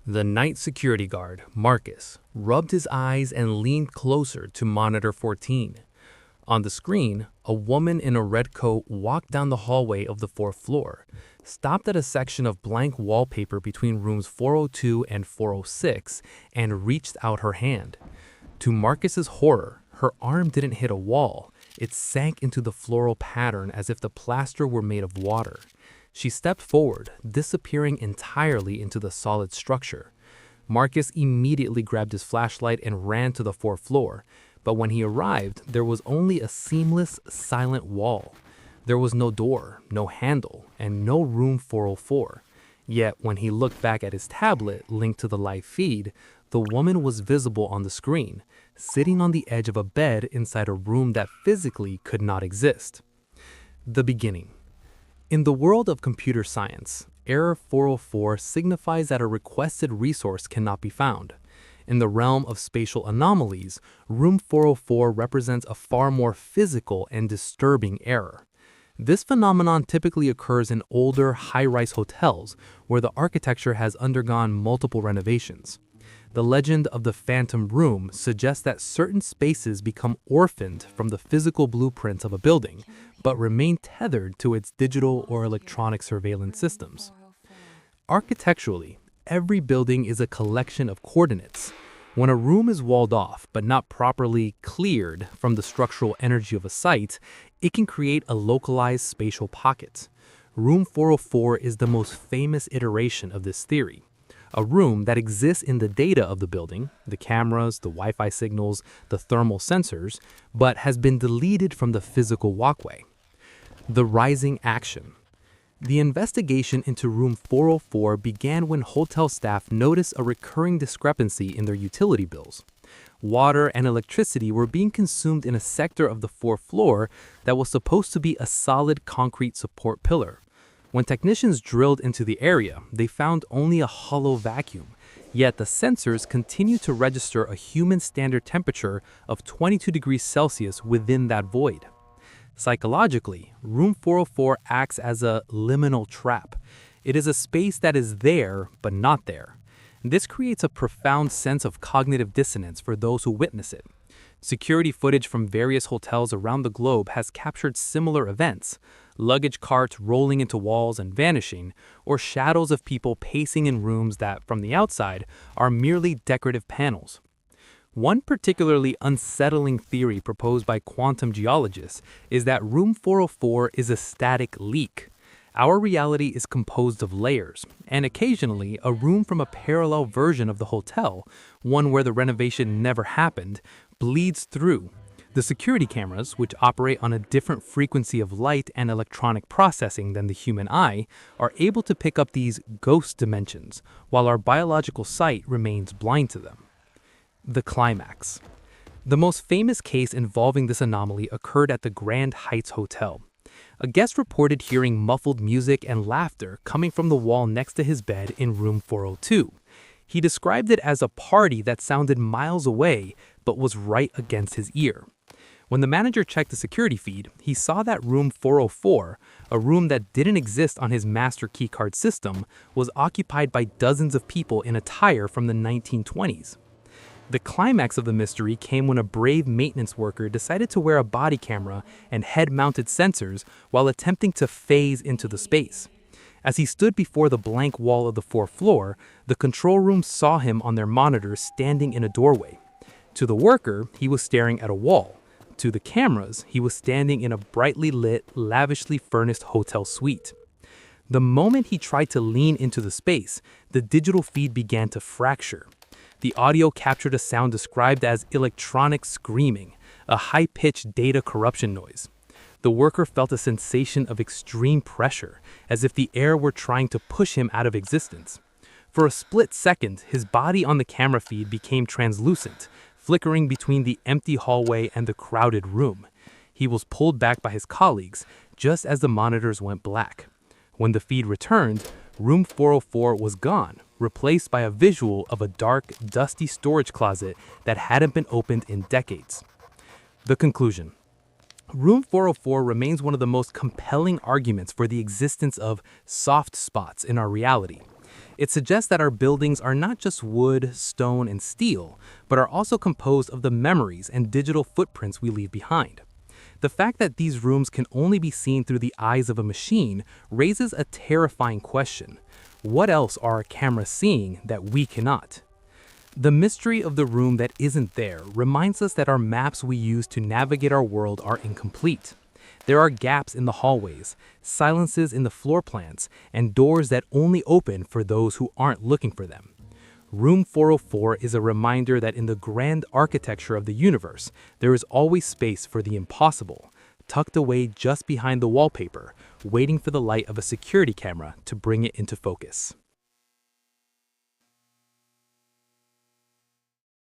The night security guard, Marcus, rubbed his eyes and leaned closer to monitor 14. On the screen, a woman in a red coat walked down the hallway of the fourth floor, stopped at a section of blank wallpaper between rooms 402 and 406, and reached out her hand. To Marcus's horror, her arm didn't hit a wall. It sank into the floral pattern as if the plaster were made of water. She stepped forward, disappearing entirely into the solid structure. Marcus immediately grabbed his flashlight and ran to the fourth floor, but when he arrived, there was only a seamless, silent wall. There was no door, no handle, and no room 404. Yet, when he looked back at his tablet linked to the live feed, the woman was visible on the screen, sitting on the edge of a bed inside a room that physically could not exist. The beginning. In the world of computer science, error 404 signifies that a requested resource cannot be found. In the realm of spatial anomalies, room 404 represents a far more physical and disturbing error. This phenomenon typically occurs in older, high-rise hotels where the architecture has undergone multiple renovations. The legend of the phantom room suggests that certain spaces become orphaned from the physical blueprints of a building, but remain tethered to its digital or electronic surveillance systems. Architecturally, every building is a collection of coordinates. When a room is walled off but not properly cleared from the structural energy of a site, it can create a localized spatial pocket. Room 404 is the most famous iteration of this theory. A room that exists in the data of the building, the cameras, the Wi-Fi signals, the thermal sensors, but has been deleted from the physical walkway. The rising action. The investigation into room 404 began when hotel staff noticed a recurring discrepancy in their utility bills. Water and electricity were being consumed in a sector of the fourth floor that was supposed to be a solid concrete support pillar. When technicians drilled into the area, they found only a hollow vacuum, yet the sensors continued to register a human standard temperature of 22 degrees Celsius within that void. Psychologically, room 404 acts as a liminal trap. It is a space that is there, but not there. This creates a profound sense of cognitive dissonance for those who witness it. Security footage from various hotels around the globe has captured similar events: luggage carts rolling into walls and vanishing, or shadows of people pacing in rooms that, from the outside, are merely decorative panels. One particularly unsettling theory proposed by quantum geologists is that room 404 is a static leak. Our reality is composed of layers, and occasionally a room from a parallel version of the hotel, one where the renovation never happened, bleeds through. The security cameras, which operate on a different frequency of light and electronic processing than the human eye, are able to pick up these ghost dimensions, while our biological sight remains blind to them. The climax. The most famous case involving this anomaly occurred at the Grand Heights Hotel. A guest reported hearing muffled music and laughter coming from the wall next to his bed in room 402. He described it as a party that sounded miles away but was right against his ear. When the manager checked the security feed, he saw that room 404, a room that didn't exist on his master keycard system, was occupied by dozens of people in attire from the 1920s. The climax of the mystery came when a brave maintenance worker decided to wear a body camera and head-mounted sensors while attempting to phase into the space. As he stood before the blank wall of the fourth floor, the control room saw him on their monitors standing in a doorway. To the worker, he was staring at a wall. To the cameras, he was standing in a brightly lit, lavishly furnished hotel suite. The moment he tried to lean into the space, the digital feed began to fracture. The audio captured a sound described as electronic screaming, a high-pitched data corruption noise. The worker felt a sensation of extreme pressure, as if the air were trying to push him out of existence. For a split second, his body on the camera feed became translucent, flickering between the empty hallway and the crowded room. He was pulled back by his colleagues just as the monitors went black. When the feed returned, room 404 was gone, replaced by a visual of a dark, dusty storage closet that hadn't been opened in decades. The conclusion. Room 404 remains one of the most compelling arguments for the existence of soft spots in our reality. It suggests that our buildings are not just wood, stone, and steel, but are also composed of the memories and digital footprints we leave behind. The fact that these rooms can only be seen through the eyes of a machine raises a terrifying question. What else are our cameras seeing that we cannot? The mystery of the room that isn't there reminds us that our maps we use to navigate our world are incomplete. There are gaps in the hallways, silences in the floor plans, and doors that only open for those who aren't looking for them. Room 404 is a reminder that in the grand architecture of the universe, there is always space for the impossible, tucked away just behind the wallpaper, waiting for the light of a security camera to bring it into focus.